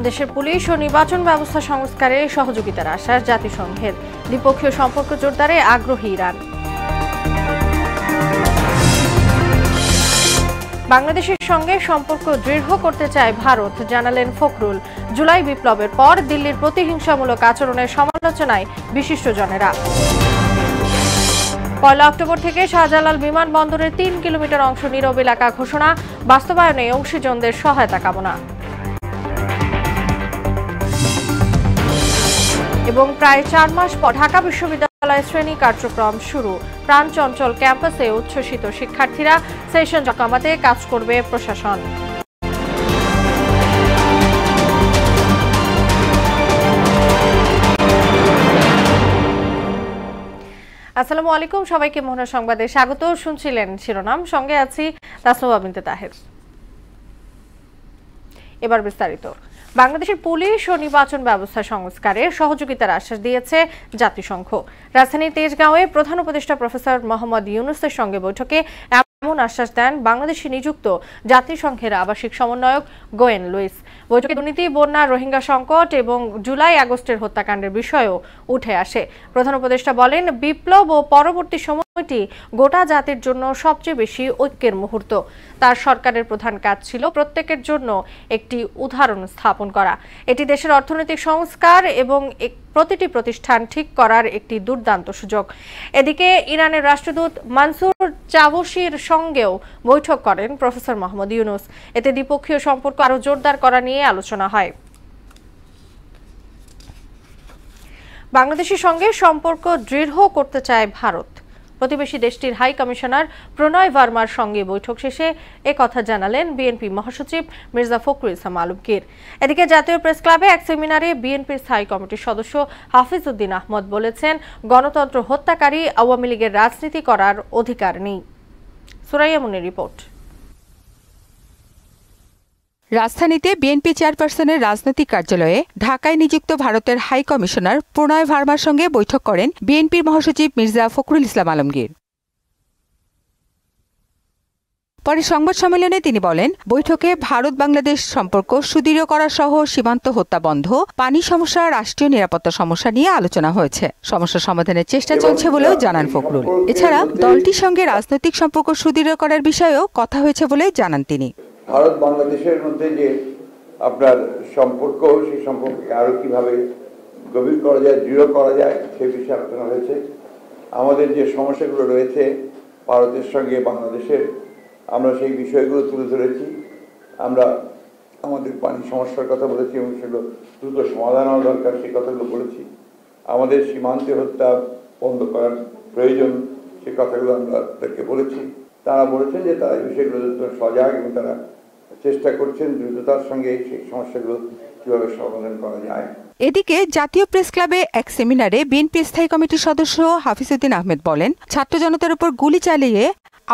দেশের পুলিশ ও নির্বাচন ব্যবস্থা সংস্কারে সহযোগিতার আশ্বাস জাতিসংঘের। দ্বিপক্ষীয় সম্পর্ক জোরদারে আগ্রহী ইরান। বাংলাদেশের সঙ্গে সম্পর্ক দৃঢ় করতে চায় ভারত, জানালেন ফখরুল। জুলাই বিপ্লবের পর দিল্লির প্রতিহিংসামূলক আচরণের সমালোচনায় বিশিষ্টজনেরা। 1 অক্টোবর থেকে শাহজালাল বিমানবন্দরের 3 কিলোমিটার অংশ নীরব এলাকা ঘোষণা, বাস্তবায়নে অংশীজনদের সহায়তা কামনা। এবং প্রায় 4 মাস পর ঢাকা বিশ্ববিদ্যালয়ের শ্রেণী কার্যক্রম শুরু। প্রাণচঞ্চল ক্যাম্পাসে উচ্ছ্বসিত শিক্ষার্থীরা। সেশন কমাতে কাজ করবে প্রশাসন। আসসালামু আলাইকুম, সবাইকে মোহনা সংবাদে স্বাগত। শুনছিলেন শিরোনাম, সঙ্গে আছি তাসনুবা বিনতে তাহের। এবার বিস্তারিত। বাংলাদেশের পুলিশ ও নির্বাচন ব্যবস্থা সংস্কারে সহযোগিতার আশ্বাস দিয়েছে জাতিসংঘ। রাজধানীর তেজগাঁওয়ে প্রধান উপদেষ্টা প্রফেসর মোহাম্মদ ইউনূসের সঙ্গে বৈঠকে এমন আশ্বাস দেন বাংলাদেশে নিযুক্ত জাতিসংঘের আবাসিক সমন্বয়ক গোয়েন লুইস। বৈঠকে দুর্নীতি, বন্যা, রোহিঙ্গা সংকট এবং জুলাই আগস্টের হত্যাকাণ্ডের বিষয়ও উঠে আসে। প্রধান উপদেষ্টা বলেন, বিপ্লব ও পরবর্তী সময়টি গোটা জাতির জন্য সবচেয়ে বেশি ঐক্যের মুহূর্ত। তার সরকারের প্রধান কাজ ছিল প্রত্যেকের জন্য একটি উদাহরণ স্থাপন করা। এটি দেশের অর্থনৈতিক সংস্কার এবং প্রতিটি প্রতিষ্ঠান ঠিক করার একটি দুর্দান্ত সুযোগ। এদিকে ইরানের রাষ্ট্রদূত মানসুর চাভশির সঙ্গেও বৈঠক করেন প্রফেসর মোহাম্মদ ইউনূস। এতে দ্বিপক্ষীয় সম্পর্ক আরও জোরদার করা নিয়ে আলোচনা হয়। বাংলাদেশের সঙ্গে সম্পর্ক দৃঢ় করতে চায় ভারত। প্রতিবেশী দেশটির হাই কমিশনার প্রণয় ভার্মার সঙ্গে বৈঠক শেষে একথা জানালেন বিএনপি মহাসচিব মির্জা ফখরুল ইসলাম আলমগীর। এদিকে জাতীয় প্রেস ক্লাবে এক সেমিনারে বিএনপির স্থায়ী কমিটির সদস্য হাফিজ উদ্দিন আহমদ বলেছেন, গণতন্ত্র হত্যাকারী আওয়ামী লীগের রাজনীতি করার অধিকার নেই। সুরাইয়া মুনির রিপোর্ট। রাজধানীতে বিএনপি চেয়ারপারসনের রাজনৈতিক কার্যালয়ে ঢাকায় নিযুক্ত ভারতের হাই কমিশনার প্রণয় ভার্মার সঙ্গে বৈঠক করেন বিএনপির মহাসচিব মির্জা ফখরুল ইসলাম আলমগীর। পরে সংবাদ সম্মেলনে তিনি বলেন, বৈঠকে ভারত বাংলাদেশ সম্পর্ক সুদৃঢ় করা সহ সীমান্ত হত্যা বন্ধ, পানি সমস্যা, রাষ্ট্রীয় নিরাপত্তা সমস্যা নিয়ে আলোচনা হয়েছে। সমস্যা সমাধানের চেষ্টা চলছে বলেও জানান ফখরুল। এছাড়া দলটির সঙ্গে রাজনৈতিক সম্পর্ক সুদৃঢ় করার বিষয়েও কথা হয়েছে বলে জানান তিনি। ভারত বাংলাদেশের মধ্যে যে আপনার সম্পর্ক, সেই সম্পর্ককে আরো কিভাবে গভীর করা যায়, দৃঢ় করা যায়, সে বিষয়ে আলোচনা হয়েছে। আমাদের যে সমস্যাগুলো রয়েছে ভারতের সঙ্গে বাংলাদেশের, আমরা সেই বিষয়গুলো তুলে ধরেছি। আমরা আমাদের পানি সমস্যার কথা বলেছি এবং সেগুলো দ্রুত সমাধান হওয়া দরকার, সেই কথাগুলো বলেছি। আমাদের সীমান্তে হত্যা বন্ধ করার প্রয়োজন, সে কথাগুলো আমরা তাদেরকে বলেছি। তারা বলেছেন যে তারা এই বিষয়গুলো সজাগ এবং তারা চেষ্টা করছেন দ্রুততার সঙ্গে সেই সমস্যাগুলো কিভাবে সমাধান করা যায়। এদিকে জাতীয় প্রেস ক্লাবে এক সেমিনারে বিএনপি স্থায়ী কমিটির সদস্য হাফিজ উদ্দিন আহমেদ বলেন, ছাত্র জনতার উপর গুলি চালিয়ে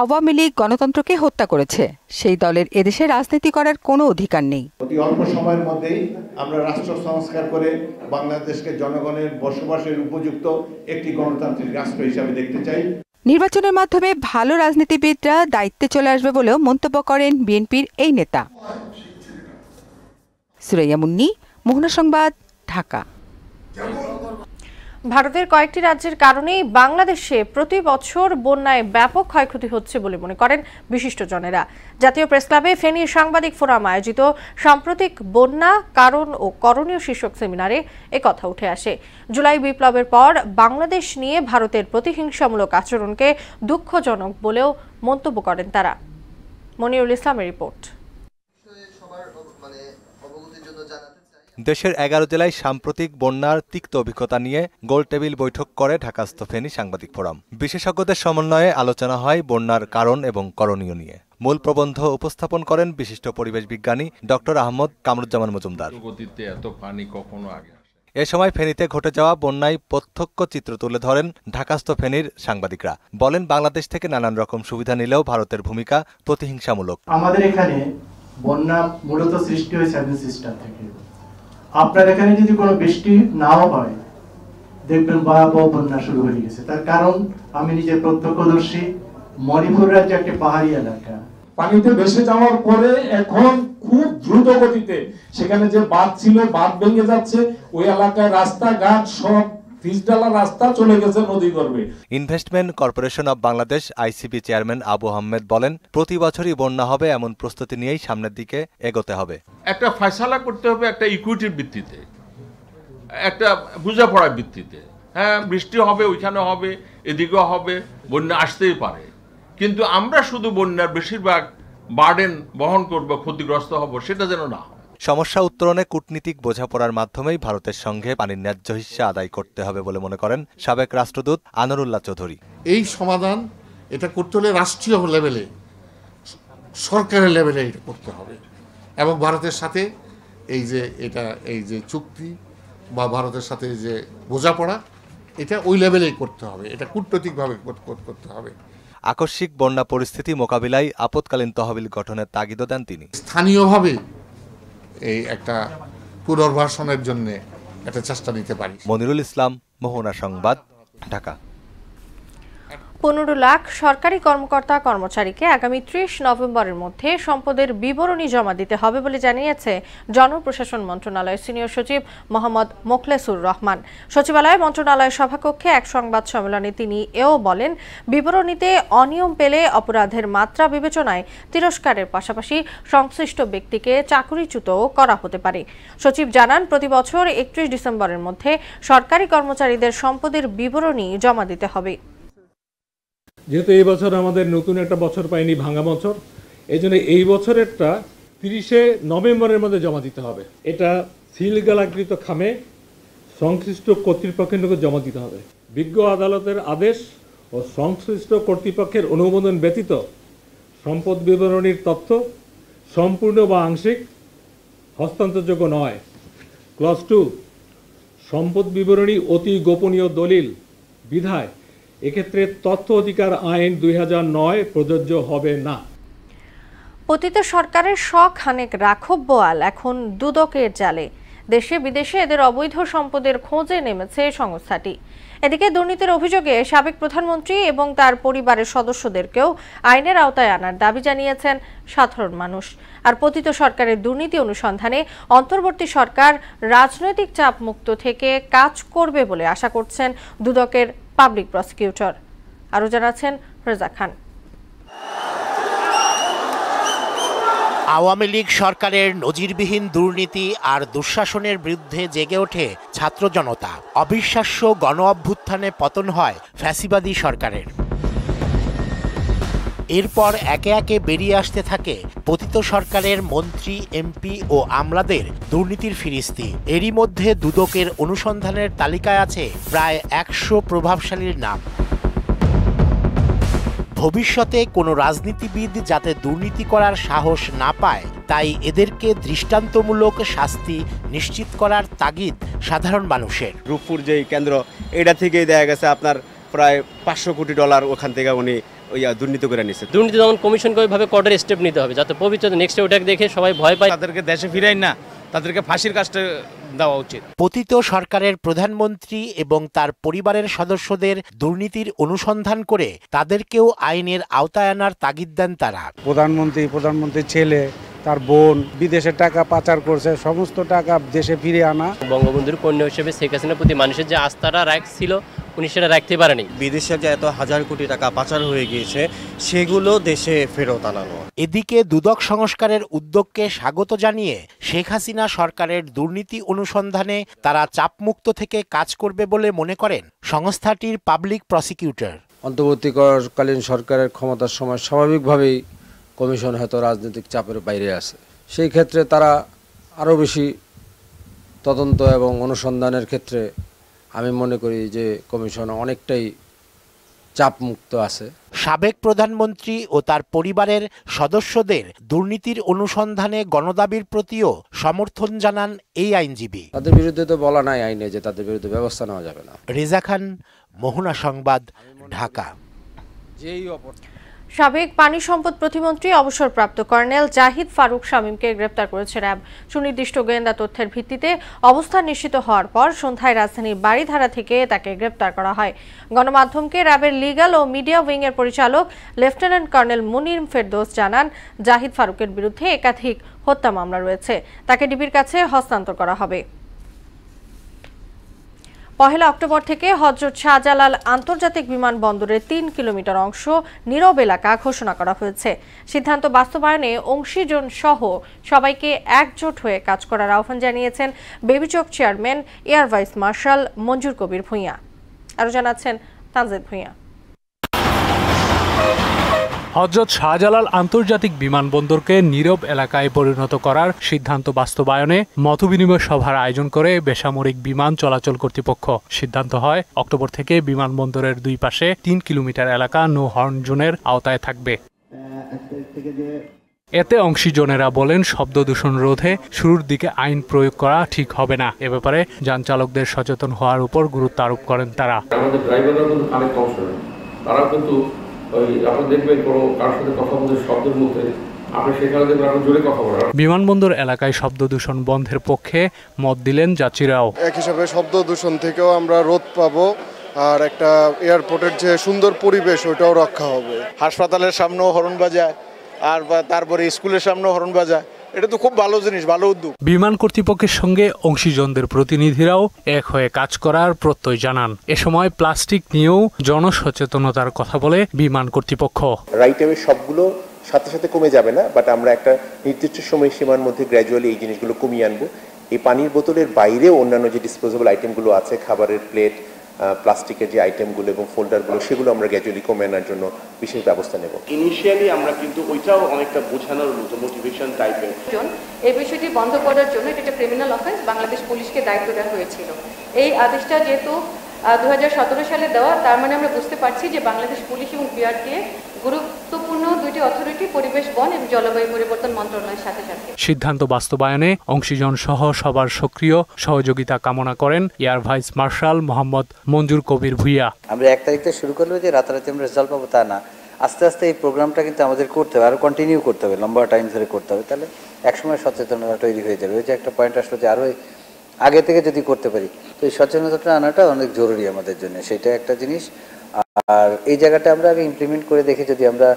আওয়ামী লীগ গণতন্ত্রকে হত্যা করেছে। সেই দলের এদেশে রাজনীতি করার কোনো অধিকার নেই। অতি অল্প সময়ের মধ্যেই আমরা রাষ্ট্র সংস্কার করে বাংলাদেশকে জনগণের বসবাসের উপযুক্ত একটি গণতান্ত্রিক রাষ্ট্র হিসাবে দেখতে চাই। নির্বাচনের মাধ্যমে ভালো রাজনীতিবিদরা দায়িত্বে চলে আসবে বলেও মন্তব্য করেন বিএনপির এই নেতা। সুরাইয়া মুন্নি, মোহনা সংবাদ, ঢাকা। ভারতের কয়েকটি রাজ্যের কারণেই বাংলাদেশে প্রতি বছর বন্যায় ব্যাপক ক্ষয়ক্ষতি হচ্ছে বলে মনে করেন বিশিষ্টজনেরা। জাতীয় প্রেস ক্লাবে ফেনীর সাংবাদিক ফোরাম আয়োজিত সাম্প্রতিক বন্যা কারণ ও করণীয় শীর্ষক সেমিনারে একথা উঠে আসে। জুলাই বিপ্লবের পর বাংলাদেশ নিয়ে ভারতের প্রতিহিংসামূলক আচরণকে দুঃখজনক বলেও মন্তব্য করেন তারা। মনিরুল ইসলামের রিপোর্ট। দেশের 11 জেলায় সাম্প্রতিক বন্যার তিক্ত অভিজ্ঞতা নিয়ে গোলটেবিল বৈঠক করে ঢাকাস্থ ফেনী সাংবাদিক ফোরাম। বিশেষজ্ঞদের সমন্বয়ে আলোচনা হয় বন্যার কারণ এবং করণীয় নিয়ে। মূল প্রবন্ধ উপস্থাপন করেন বিশিষ্ট পরিবেশ বিজ্ঞানী ডক্টর আহমদ কামরুজ্জামান মজুমদার। এ সময় ফেনীতে ঘটে যাওয়া বন্যায় প্রত্যক্ষ চিত্র তুলে ধরেন ঢাকাস্থ ফেনীর সাংবাদিকরা। বলেন, বাংলাদেশ থেকে নানান রকম সুবিধা নিলেও ভারতের ভূমিকা প্রতিহিংসামূলক। আমাদের এখানে বন্যা মূলত সৃষ্টি হয় সেভেন সিস্টার থেকে। আপনার এখানে যদি কোনো বৃষ্টি নাও হয়, দেখবেন ভয়াবহ বন্যা শুরু হয়ে গেছে। তার কারণ আমি নিজে প্রত্যক্ষদর্শী। মণিপুর রাজ্য একটি পাহাড়ি এলাকা, পানিতে ভেসে যাওয়ার পরে এখন খুব দ্রুত গতিতে সেখানে যে বাঁধ ছিল বাঁধ ভেঙে যাচ্ছে, ওই এলাকায় রাস্তাঘাট সব পিচঢালা রাস্তা চলে গেছে নদী গর্ভে। Investment corporation of Bangladesh ICB chairman Abu Ahmed বলেন, প্রতি বছরই বন্যা হবে এমন প্রস্তুতি নিয়েই সামনের দিকে এগোতে হবে। একটা ফয়সালা করতে হবে একটা ইকুইটির ভিত্তিতে, একটা বোঝাপড়ার ভিত্তিতে। হ্যাঁ, বৃষ্টি হবে, ওইখানে হবে, এদিকেও হবে, বন্যা আসতেই পারে, কিন্তু আমরা শুধু বন্যার বেশিরভাগ বার্ডেন বহন করব, ক্ষতিগ্রস্ত হব, সেটা যেন না হয়। সমস্যা উত্তরণে কূটনীতিক বোঝাপড়ার মাধ্যমেই ভারতের সঙ্গে পানির ন্যায্য হিস্সা আদায় করতে হবে বলে মনে করেন সাবেক রাষ্ট্রদূত আনোয়ারুল্লাহ চৌধুরী। এই সমাধান এটা করতে হলে রাষ্ট্রীয় লেভেলে, সরকারের লেভেলে এটা করতে হবে, এবং ভারতের সাথে এই যে চুক্তি বা ভারতের সাথে যে বোঝাপড়া, এটা ওই লেভেলেই করতে হবে, এটা কূটনৈতিকভাবে করতে হবে। আকস্মিক বন্যা পরিস্থিতি মোকাবিলায় আপৎকালীন তহবিল গঠনের তাগিদও দেন তিনি। স্থানীয়ভাবে এই একটা পুনর্বাসনের জন্য একটা চেষ্টা নিতে পারি। মনিরুল ইসলাম, মোহনা সংবাদ, ঢাকা। 15 লাখ সরকারি কর্মকর্তা কর্মচারীকে আগামী 30 নভেম্বরের মধ্যে সম্পদের বিবরণী জমা দিতে হবে বলে জানিয়েছে জনপ্রশাসন মন্ত্রণালয়ের সিনিয়র সচিব মোহাম্মদ মোখলেসুর রহমান। সচিবালয় মন্ত্রণালয়ের সভাকক্ষে এক সংবাদ সম্মেলনে তিনি এও বলেন, বিবরণীতে অনিয়ম পেলে অপরাধের মাত্রা বিবেচনায় তিরস্কারের পাশাপাশি সংশ্লিষ্ট ব্যক্তিকে চাকরিচ্যুতও করা হতে পারে। সচিব জানান, প্রতি বছর 31 ডিসেম্বরের মধ্যে সরকারি কর্মচারীদের সম্পদের বিবরণী জমা দিতে হবে। যেহেতু এই বছর আমাদের নতুন একটা বছর পাইনি, ভাঙা বছর, এই জন্য এই বছরেরটা 30 নভেম্বরের মধ্যে জমা দিতে হবে। এটা সিলগালাকৃত খামে সংশ্লিষ্ট কর্তৃপক্ষের নিকট জমা দিতে হবে। বিজ্ঞ আদালতের আদেশ ও সংশ্লিষ্ট কর্তৃপক্ষের অনুমোদন ব্যতীত সম্পদ বিবরণীর তথ্য সম্পূর্ণ বা আংশিক হস্তান্তরযোগ্য নয়। ক্লজ 2, সম্পদ বিবরণী অতি গোপনীয় দলিল বিধায় এক্ষেত্রে তথ্য অধিকার আইন 2009 প্রযোজ্য হবে না। পতিত সরকারের শখানেক রাঘব বোয়াল এখন দুদকের জালে। দেশে বিদেশে এদের অবৈধ সম্পদের খোঁজে নেমেছে সংস্থাটি। এদিকে দুর্নীতির অভিযোগে সাবেক প্রধানমন্ত্রী এবং তার পরিবারের সদস্যদেরকেও আইনের আওতায় আনার দাবি জানিয়েছেন সাধারণ মানুষ। আর পতিত সরকারের দুর্নীতি অনুসন্ধানে অন্তর্বর্তী সরকার রাজনৈতিক চাপ মুক্ত থেকে কাজ করবে বলে আশা করছেন দুদকের পাবলিক প্রসিকিউটর। আরও জানাচ্ছেন রেজা খান। আওয়ামী লীগ সরকারের নজিরবিহীন দুর্নীতি আর দুঃশাসনের বিরুদ্ধে জেগে ওঠে ছাত্র জনতা। অবিশ্বাস্য গণ অভ্যুত্থানে পতন হয় ফ্যাসিবাদী সরকারের। এরপর একে একে বেরিয়ে আসতে থাকে পতিত সরকারের মন্ত্রী, এমপি ও আমলাদের দুর্নীতির ফিরিস্তি। এরই মধ্যে দুদকের অনুসন্ধানের তালিকায় আছে প্রায় 100 প্রভাবশালীর নাম। ভবিষ্যতে কোনো রাজনীতিবিদ যাতে দুর্নীতি করার সাহস না পায়, তাই এদেরকে দৃষ্টান্তমূলক শাস্তি নিশ্চিত করার তাগিদ সাধারণ মানুষের। রূপপুর যেই কেন্দ্র, এটা থেকেই দেখা গেছে আপনার প্রায় $500 কোটি ওখান থেকে উনি দুর্নীতি করে নিচ্ছে। দুর্নীতি যেমন কমিশনকে ওইভাবে কোর্টের স্টেপ নিতে হবে, যাতে পবিত্র নেক্সট ওটাকে দেখে সবাই ভয় পায়। তাদেরকে দেশে ফিরাই না, তাদেরকে ফাঁসির কাজটা দেওয়া উচিত। পতিত সরকারের প্রধানমন্ত্রী এবং তার পরিবারের সদস্যদের দুর্নীতির অনুসন্ধান করে তাদেরকেও আইনের আওতায় আনার তাগিদ দেন তারা। প্রধানমন্ত্রীর ছেলে, তার বোন বিদেশে টাকা পাচার করছে, সমস্ত টাকা দেশে ফিরে আনা। বঙ্গবন্ধুর কন্যা হিসেবে শেখ হাসিনার প্রতি মানুষের যে আস্থাটা রাখছিল, উনি সেটা রাখতে পারেনি। বিদেশে যে এত হাজার কোটি টাকা পাচার হয়ে গিয়েছে, সেগুলো দেশে ফেরত আনানো। এদিকে দুদক সংস্কারের উদ্যোগকে স্বাগত জানিয়ে শেখ হাসিনা সরকারের দুর্নীতি অনুসন্ধানে তারা চাপমুক্ত থেকে কাজ করবে বলে মনে করেন সংস্থাটির পাবলিক প্রসিকিউটর। অন্তর্বর্তীকালীন সরকারের ক্ষমতার সময় স্বাভাবিকভাবেই কমিশন হয়তো রাজনৈতিক চাপের বাইরে আছে, সেই ক্ষেত্রে তারা আরও বেশি তদন্ত এবং অনুসন্ধানের ক্ষেত্রে আমি মনে করি যে কমিশন অনেকটাই চাপমুক্ত আছে। সাবেক প্রধানমন্ত্রী ও তার পরিবারের সদস্যদের দুর্নীতির অনুসন্ধানে গণদাবির প্রতিও সমর্থন জানান এই আইনজীবী। তাদের বিরুদ্ধে তো বলা নাই আইনে যে তাদের বিরুদ্ধে ব্যবস্থা নেওয়া যাবে না। রেজা খান, মোহনা সংবাদ, ঢাকা। সাবেক পানি সম্পদ প্রতিমন্ত্রী অবসরপ্রাপ্ত কর্নেল জাহিদ ফারুক শামীমকে গ্রেপ্তার করেছে র্যাব। সুনির্দিষ্ট গোয়েন্দা তথ্যের ভিত্তিতে অবস্থান নিশ্চিত হওয়ার পর সন্ধ্যায় রাজধানীর বাড়িধারা থেকে তাকে গ্রেপ্তার করা হয়। গণমাধ্যমকে র্যাবের লিগ্যাল ও মিডিয়া উইং এর পরিচালক লেফটেন্যান্ট কর্নেল মুনির ফেরদৌস জানান, জাহিদ ফারুকের বিরুদ্ধে একাধিক হত্যা মামলা রয়েছে। তাকে ডিবির কাছে হস্তান্তর করা হবে। 1 অক্টোবর থেকে হযরত শাহজালাল আন্তর্জাতিক বিমানবন্দরের 3 কিলোমিটার অংশ নীরব এলাকা ঘোষণা করা হয়েছে। সিদ্ধান্ত বাস্তবায়নে অংশীজন সহ সবাইকে একজোট হয়ে কাজ করার আহ্বান জানিয়েছেন বেবিচক চেয়ারম্যান এয়ার ভাইস মার্শাল মঞ্জুর কবির ভূঁইয়া। আরো জানাচ্ছেন তানজিদ ভূঁইয়া। হযরত শাহজালাল আন্তর্জাতিক বিমানবন্দরকে নীরব এলাকায় পরিণত করার সিদ্ধান্ত বাস্তবায়নে মতবিনিময় সভার আয়োজন করে বেসামরিক বিমান চলাচল কর্তৃপক্ষ। সিদ্ধান্ত হয় অক্টোবর থেকে বিমানবন্দরের দুই পাশে 3 কিলোমিটার এলাকা নো হর্ন জোনের আওতায় থাকবে। এতে অংশীজনেরা বলেন, শব্দ দূষণ রোধে শুরুর দিকে আইন প্রয়োগ করা ঠিক হবে না। এ ব্যাপারে যান চালকদের সচেতন হওয়ার উপর গুরুত্ব আরোপ করেন তারা। আমাদের ড্রাইভাররা কিন্তু কানে কম শোনেন, তারা কিন্তু আপনি দেখবেন কোনো কার সাথে কথা বলতে শব্দের মধ্যে আপনি সেখানে দেখবেন আপনি জোরে কথা বলেন। বিমানবন্দর এলাকায় শব্দ দূষণ বন্ধের পক্ষে মত দিলেন যাত্রীরাও। এক হিসাবে শব্দ দূষণ থেকেও আমরা রোধ পাবো, আর একটা এয়ারপোর্টের যে সুন্দর পরিবেশ ওইটাও রক্ষা হবে। হাসপাতালের সামনেও হর্ন বাজায়, আর তারপরে স্কুলের সামনেও হর্ন বাজায়, এটা তো খুব ভালো জিনিস, ভালো উদ্যোগ। বিমান কর্তৃপক্ষের সঙ্গে অংশীজনদের প্রতিনিধিরাও এক হয়ে কাজ করার প্রত্যয় জানান। এ সময় প্লাস্টিক নিয়েও জনসচেতনতার কথা বলে বিমান কর্তৃপক্ষ। রাইট টাইমে সবগুলো সাথে সাথে কমে যাবে না, বাট আমরা একটা নির্দিষ্ট সময় সীমার মধ্যে গ্র্যাজুয়ালি এই জিনিসগুলো কমিয়ে আনবো। এই পানির বোতলের বাইরেও অন্যান্য যে ডিসপোজেবল আইটেমগুলো আছে, খাবারের প্লেট, প্লাস্টিকের যে আইটেমগুলো এবং ফোল্ডারগুলো, সেগুলো আমরা গ্র্যাজুয়ালি কমে আনার জন্য বিশেষ ব্যবস্থা নেব। ইনিশিয়ালি আমরা কিন্তু ওইটাও অনেকটা বোঝানোর মতো মোটিভেশন টাইপের। এই বিষয়টি বন্ধ করার জন্য এটা ক্রিমিনাল অফেন্স, বাংলাদেশ পুলিশকে দায়িত্ব দেওয়া হয়েছিল। এই আদেশটা যেহেতু 2017 সালে দেওয়া, তার মানে আমরা বুঝতে পারছি যে বাংলাদেশ পুলিশ এবং বিআরটিএ গুরুত্বপূর্ণ দুইটি অথরিটি, পরিবেশ, বন এবং জলবায়ু পরিবর্তন মন্ত্রণালয়ের সাথে সাথে। সিদ্ধান্ত বাস্তবায়নে অংশীজন সহ সবার সক্রিয় সহযোগিতা কামনা করেন এয়ার ভাইস মার্শাল মোহাম্মদ মঞ্জুর কবির ভূঁইয়া। আমরা 1 তারিখ থেকে শুরু করলে যে রাতারাতি আমরা রেজাল্ট পাবো তা না, আস্তে আস্তে এই প্রোগ্রামটা কিন্তু আমাদের করতে হবে, আরো কন্টিনিউ করতে হবে, লম্বা টাইম ধরে করতে হবে। তাহলে একসময় সচেতনতা তৈরি হয়ে যাবে। ওই যে একটা পয়েন্ট আসলো যে আরো আগে থেকে যদি করতে পারি, তো এই সচেতনতা আনাটা অনেক জরুরি আমাদের জন্য, সেটা একটা জিনিস। আর এই জায়গাটা আমরা আগে ইমপ্লিমেন্ট করে দেখে যদি আমরা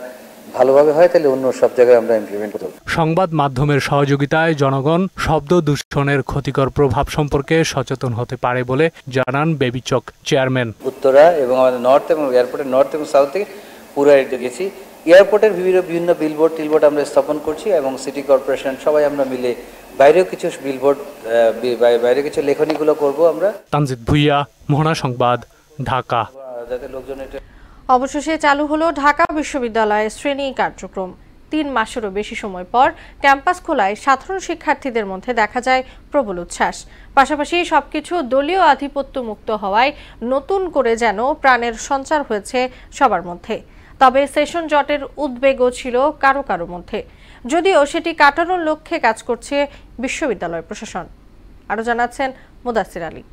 ভালোভাবে হয়, তাহলে অন্য সব জায়গায় আমরা ইমপ্লিমেন্ট করব। সংবাদ মাধ্যমের সহযোগিতায় জনগণ শব্দ দূষণের ক্ষতিকর প্রভাব সম্পর্কে সচেতন হতে পারে বলে জানান বেবিচক চেয়ারম্যান। উত্তরা এবং আমাদের নর্থ এবং এয়ারপোর্টের নর্থ এবং সাউথ থেকে পুরো গেছি। এয়ারপোর্টের বিভিন্ন বিলবোর্ড টিলবোর্ড আমরা স্থাপন করছি এবং সিটি কর্পোরেশন সবাই আমরা মিলে বাইরেও কিছু বিলবোর্ড, বাইরে কিছু লেখনীগুলো করব আমরা। তানজিদ ভূঁইয়া, মোহনা সংবাদ, ঢাকা। অবশেষে চালু হলো ঢাকা বিশ্ববিদ্যালয়ের শ্রেণী কার্যক্রম। 3 মাসেরও বেশি সময় পর ক্যাম্পাস খোলায় সাধারণ শিক্ষার্থীদের মধ্যে দেখা যায় প্রবল উচ্ছ্বাস। পাশাপাশি সবকিছু দলীয় আধিপত্য মুক্ত হওয়ায় নতুন করে যেন প্রাণের সঞ্চার হয়েছে সবার মধ্যে। তবে সেশন জটের উদ্বেগও ছিল কারো কারো মধ্যে, যদিও সেটি কাটানোর লক্ষ্যে কাজ করছে বিশ্ববিদ্যালয় প্রশাসন। আরো জানাচ্ছেন মুদাসির আলী।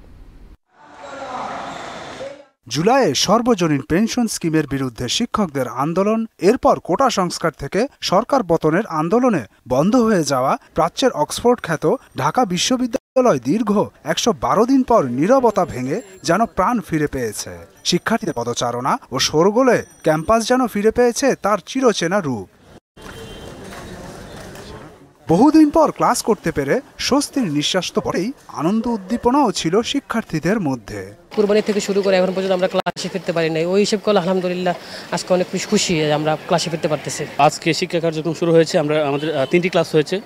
জুলাইয়ে সর্বজনীন পেনশন স্কিমের বিরুদ্ধে শিক্ষকদের আন্দোলন, এরপর কোটা সংস্কার থেকে সরকার পতনের আন্দোলনে বন্ধ হয়ে যাওয়া প্রাচ্যের অক্সফোর্ড খ্যাত ঢাকা বিশ্ববিদ্যালয় দীর্ঘ 112 দিন পর নীরবতা ভেঙে যেন প্রাণ ফিরে পেয়েছে। শিক্ষার্থীদের পদচারণা ও শোরগোলে ক্যাম্পাস যেন ফিরে পেয়েছে তার চিরচেনা রূপ। বহুদিন পর ক্লাস করতে পেরে স্বস্তির নিঃশ্বাস তো পরেই আনন্দ উদ্দীপনাও ছিল শিক্ষার্থীদের মধ্যে। কুরবানি থেকে শুরু করে এখন পর্যন্ত আমরা ক্লাসে ফিরতে পারি নাই, ওই হিসেবে করলে আলহামদুলিল্লাহ আজকে অনেক খুশি আমরা ক্লাসে ফিরতে পারতেছি। আজকে শিক্ষা কার্যক্রম শুরু হয়েছে, আমাদের 3টি ক্লাস হয়েছে,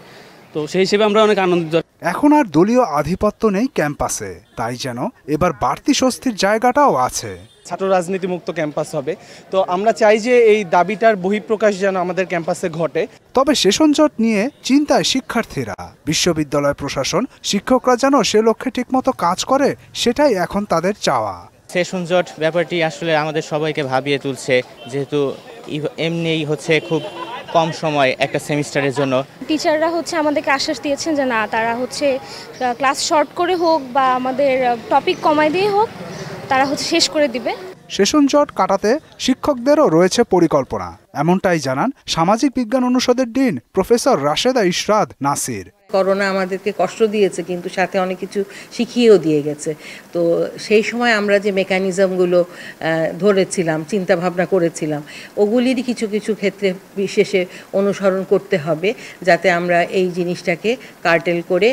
তো সেই হিসেবে আমরা অনেক আনন্দিত। এখন আর দলীয় আধিপত্য নেই ক্যাম্পাসে, তাই যেন এবার বাড়তি স্বস্তির জায়গাটাও আছে। ছাত্র রাজনীতি মুক্ত ক্যাম্পাস হবে, তো আমরা চাই যে এই দাবিটার বহিঃপ্রকাশ যেন আমাদের ক্যাম্পাসে ঘটে। তবে সেশন জট নিয়ে চিন্তায় শিক্ষার্থীরা। বিশ্ববিদ্যালয় প্রশাসন, শিক্ষকরা যেন সে লক্ষ্যে ঠিকমতো কাজ করে, সেটাই এখন তাদের চাওয়া। সেশন জট ব্যাপারটি আসলে আমাদের সবাইকে ভাবিয়ে তুলছে, যেহেতু এমনিই হচ্ছে খুব কম সময় একটা সেমিস্টারের জন্য। টিচাররা আমাদেরকে আশ্বাস দিয়েছেন যে না, তারা ক্লাস শর্ট করে হোক বা আমাদের টপিক কমায় দিয়ে হোক, তারা শেষ করে দিবে। সেশন জট কাটাতে শিক্ষকদেরও রয়েছে পরিকল্পনা, এমনটাই জানান সামাজিক বিজ্ঞান অনুষদের dean professor Rasheda Ishrat Nasir. Corona আমাদেরকে কষ্ট দিয়েছে, কিন্তু সাথে অনেক কিছু শিখিয়েও দিয়ে গেছে। তো সেই সময় আমরা যে মেকানিজমগুলো ধরেছিলাম, চিন্তা ভাবনা করেছিলাম, ওগুলিরই কিছু কিছু ক্ষেত্রে বিশেষে অনুসরণ করতে হবে, যাতে আমরা এই জিনিসটাকে কার্টেল করে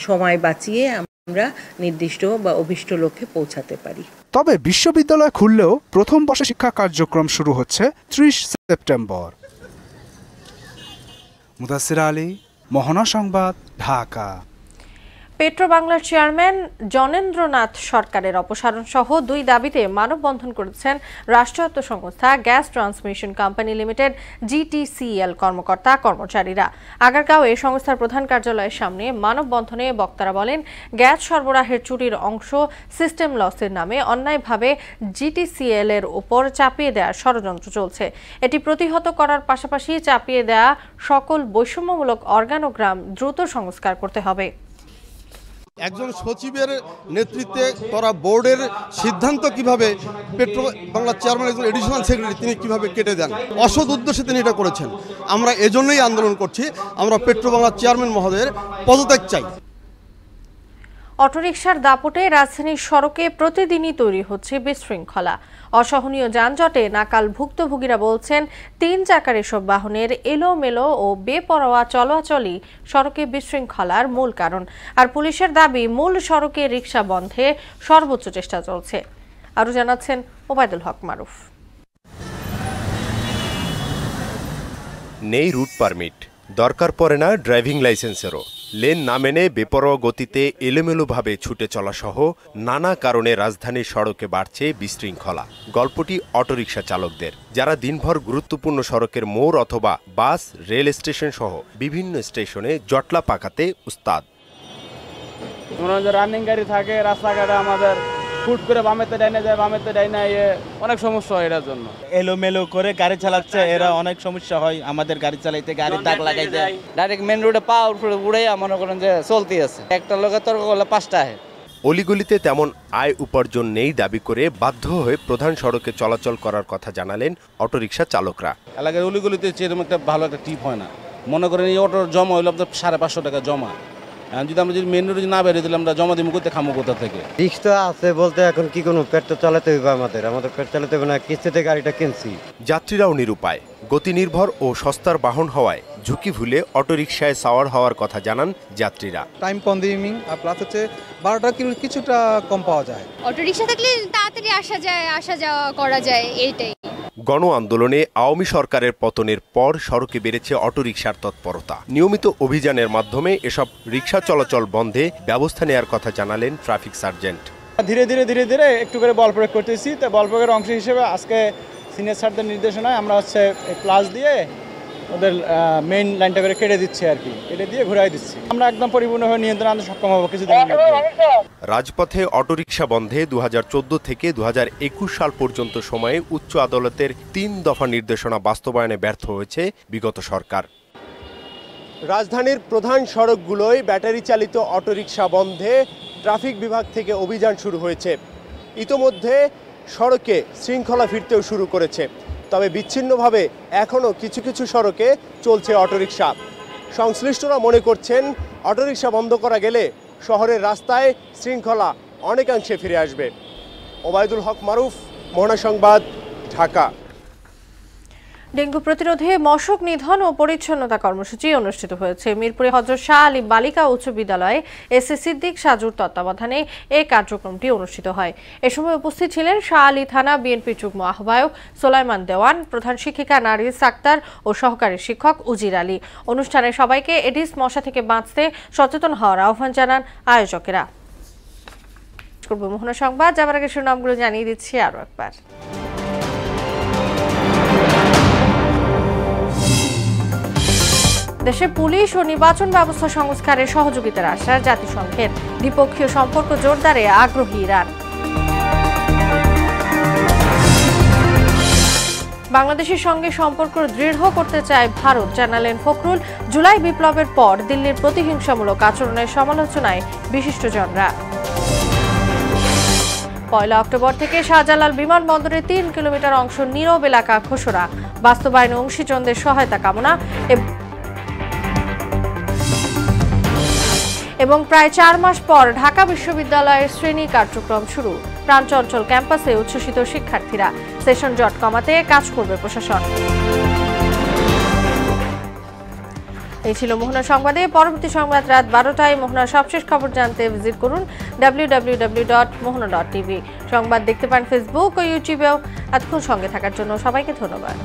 সময় বাঁচিয়ে আমরা নির্দিষ্ট বা অভিষ্ট লক্ষ্যে পৌঁছাতে পারি। তবে বিশ্ববিদ্যালয় খুললেও প্রথম বর্ষে শিক্ষা কার্যক্রম শুরু হচ্ছে 30 সেপ্টেম্বর। মুদাসির আলী, মোহনা সংবাদ, ঢাকা। পেট্রোবাংলার চেয়ারম্যান জনেন্দ্রনাথ সরকারের অপসারণ সহ 2 দাবিতে মানববন্ধন করেছেন রাষ্ট্রায়ত্ত সংস্থা gas transmission company limited GTCL কর্মকর্তা কর্মচারীরা। আগারগাঁওয়ে সংস্থার প্রধান কার্যালয়ের সামনে মানববন্ধনে বক্তারা বলেন, গ্যাস সরবরাহের চুরির অংশ সিস্টেম লসের নামে অন্যায়ভাবে GTCL এর উপর চাপিয়ে দেওয়ার ষড়যন্ত্র চলছে। এটি প্রতিহত করার পাশাপাশি চাপিয়ে দেওয়া সকল বৈষম্যমূলক অর্গানোগ্রাম দ্রুত সংস্কার করতে হবে। একজন সচিবের নেতৃত্বে করা বোর্ডের সিদ্ধান্ত কিভাবে পেট্রো বাংলা চেয়ারম্যান একজন এডিশনাল সেক্রেটারি তিনি কিভাবে কেটে দেন, অসৎ উদ্দেশ্যে তিনি এটা করেছেন। আমরা এজন্যই আন্দোলন করছি, আমরা পেট্রো বাংলা চেয়ারম্যান মহোদয়ের পদত্যাগ চাই। অটোরিকশার দাপটে রাজধানীর সড়কে প্রতিদিনই তৈরি হচ্ছে বিশৃঙ্খলা। অসহনীয় যানজটে নাকাল ভুক্তভোগীরা বলছেন, 3 চাকার এসব বাহনের এলোমেলো ও বেপরোয়া চলাচলই সড়কে বিশৃঙ্খলার মূল কারণ। আর পুলিশের দাবি, মূল সড়কে রিকশা বন্ধে সর্বোচ্চ চেষ্টা চলছে। আরও জানাচ্ছেন ওবায়দুল হক মারুফ। নেই রুট পারমিট, দরকার পড়ে না ড্রাইভিং লাইসেন্সেরও। লেন না মেনে বেপরোয়া গতিতে এলোমেলোভাবে ছুটে চলা সহ নানা কারণে রাজধানীর সড়কে বাড়ছে বিশৃঙ্খলা। গল্পটি অটোরিকশা চালকদের, যারা দিনভর গুরুত্বপূর্ণ সড়কের মোড় অথবা বাস, রেল স্টেশন সহ বিভিন্ন স্টেশনে জটলা পাকাতে উস্তাদ। রানিং গাড়ি থাকে রাস্তাঘাটে, আমাদের ফুট করে বামেতে ডাইনে যায়, বামেতে ডাইনে অনেক সমস্যা হয় এটার জন্য। এলোমেলো করে গাড়ি চালাচ্ছে এরা, অনেক সমস্যা হয় আমাদের গাড়ি চালাইতে, গাড়ি দাগ লাগাই যায়। ডাইরেক্ট মেন রোডে পা উপরে উড়ে মনে করেন যে চলতে আছে, একটা লোকে তর্ক করলে 5টা হয়। অলিগলিতে তেমন আয় উপার্জন নেই দাবি করে বাধ্য হয়ে প্রধান সড়কে চলাচল করার কথা জানালেন অটোরিকশা চালকরা। এলাকার অলিগলিতে সেরকম একটা ভালো একটা টিপ হয় না। মনে করেন এই অটোর জমা হইলো আপনার 550 টাকা জমা। যদি আমরা যদি মেন রোডে না বেরিয়ে দিলে আমরা জমা দিব করতে খামো কোথা থেকে? রিস্ক তো আছে বলতে এখন কি কোনো পেট্রোল চালাতে হবে, আমাদের পেট্রোল চালাতে হবে না, কিস্তিতে গাড়িটা কিনছি। যাত্রীরাও নিরুপায়। গতি নির্ভর ও সস্তার বাহন হওয়ায় ঝুঁকি ভুলে অটোরিকশায় সাওয়ার হওয়ার কথা জানান যাত্রীরা। টাইম কনজিউমিং আর প্লাস হচ্ছে ভাড়াটা কিছুটা কম পাওয়া যায়। অটোরিকশা থাকলে তাড়াতাড়ি আসা যাওয়া করা যায়, এইটাই। গণ আন্দোলনে আওয়ামী সরকারের পতনের পর সড়কে বেড়েছে অটোরিকশার তৎপরতা। নিয়মিত অভিযানের মাধ্যমে এসব রিকশা চলাচল বন্ধে ব্যবস্থা নেওয়ার কথা জানালেন ট্রাফিক সার্জেন্ট। ধীরে ধীরে একটু করে বল প্রয়োগ করতেছি। তো বল প্রয়োগের অংশ হিসেবে আজকে সিনিয়র স্যারদের নির্দেশনায় আমরা হচ্ছে প্লাস দিয়ে ওদের মেইন লাইনটা করে কেটে দিচ্ছি আর কি, এটা দিয়ে ঘুরাই দিচ্ছি। আমরা একদম পরিপূর্ণভাবে নিয়ন্ত্রণ আনতে সক্ষম হবো কিছুদিনের মধ্যে। রাজপথে অটোরিকশা বন্ধে 2014 থেকে 2021 সাল পর্যন্ত সময়ে উচ্চ আদালতের 3 দফা নির্দেশনা বাস্তবায়নে ব্যর্থ হয়েছে বিগত সরকার। রাজধানীর প্রধান সড়কগুলোয় ব্যাটারি চালিত অটোরিকশা বন্ধে ট্রাফিক বিভাগ থেকে অভিযান শুরু হয়েছে। ইতোমধ্যে সড়কে শৃঙ্খলা ফিরতেও শুরু করেছে। তবে বিচ্ছিন্নভাবে এখনও কিছু কিছু সড়কে চলছে অটোরিকশা। সংশ্লিষ্টরা মনে করছেন, অটোরিকশা বন্ধ করা গেলে শহরের রাস্তায় শৃঙ্খলা অনেকাংশে ফিরে আসবে। ওবায়দুল হক মারুফ, মোহনা সংবাদ, ঢাকা। ডেঙ্গু প্রতিরোধে মশক নিধন ও পরিচ্ছন্নতা কর্মসূচি অনুষ্ঠিত হয়েছে। মিরপুরে হযরত শাহ আলী বালিকা উচ্চ বিদ্যালয়ে এসএ সিদ্দিক সাজুর তত্ত্বাবধানে এই কার্যক্রমটি অনুষ্ঠিত হয়। এ সময় উপস্থিত ছিলেন শাহ আলী থানা বিএনপি যুগ্ম আহ্বায়ক সোলাইমান দেওয়ান, প্রধান শিক্ষিকা নারিস আক্তার ও সহকারী শিক্ষক উজির আলী। অনুষ্ঠানে সবাইকে এডিস মশা থেকে বাঁচতে সচেতন হওয়ার আহ্বান জানান আয়োজকেরা। মোহনা সংবাদ যাবার আগে শিরোনামগুলো জানিয়ে দিচ্ছি আরও একবার। দেশে পুলিশ ও নির্বাচন ব্যবস্থা সংস্কারে সহযোগিতার আশ্বাস জাতিসংঘের। দ্বিপক্ষীয় সম্পর্ক জোরদারে আগ্রহী ইরান। বাংলাদেশের সঙ্গে সম্পর্ক দৃঢ় করতে চায় ভারত, জানালেন ফখরুল। জুলাই বিপ্লবের পর দিল্লির প্রতিহিংসামূলক আচরণের সমালোচনায় বিশিষ্টজনরা। 1 অক্টোবর থেকে শাহজালাল বিমানবন্দরের 3 কিলোমিটার অংশ নীরব এলাকা ঘোষণা, বাস্তবায়নে অংশীজনদের সহায়তা কামনা। এবং প্রায় 4 মাস পর ঢাকা বিশ্ববিদ্যালয়ের শ্রেণী কার্যক্রম শুরু, প্রাণচঞ্চল ক্যাম্পাসে উচ্ছ্বসিত শিক্ষার্থীরা, সেশন জট কমাতে কাজ করবে প্রশাসন। এই ছিল মোহনা সংবাদে। পরবর্তী সংবাদ রাত 12টায়। মোহনার সবশেষ খবর জানতে ভিজিট করুন www.mohana.tv। সংবাদ দেখতে পান ফেসবুক ও ইউটিউবেও। এতক্ষণ সঙ্গে থাকার জন্য সবাইকে ধন্যবাদ।